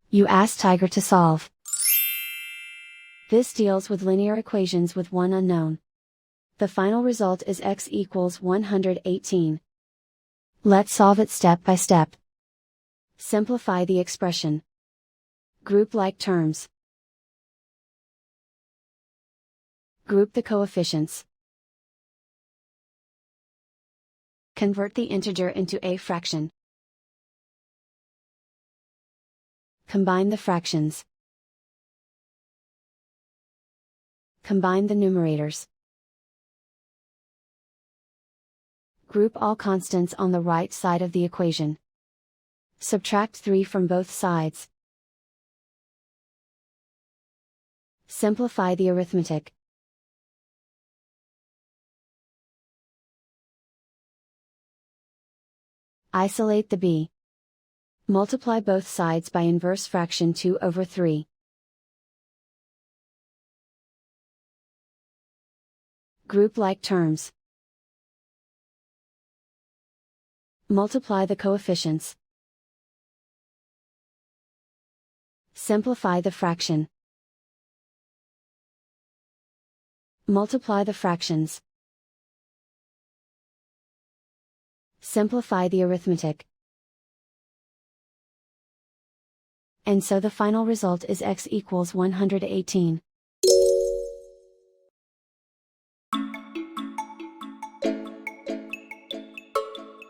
You ask Tiger to solve. This deals with linear equations with one unknown. The final result is x equals 118. Let's solve it step by step. Simplify the expression. Group like terms. Group the coefficients. Convert the integer into a fraction. Combine the fractions. Combine the numerators. Group all constants on the right side of the equation. Subtract 3 from both sides. Simplify the arithmetic. Isolate the b. Multiply both sides by inverse fraction 2/3. Group like terms. Multiply the coefficients. Simplify the fraction. Multiply the fractions. Simplify the arithmetic. And so the final result is x equals 118.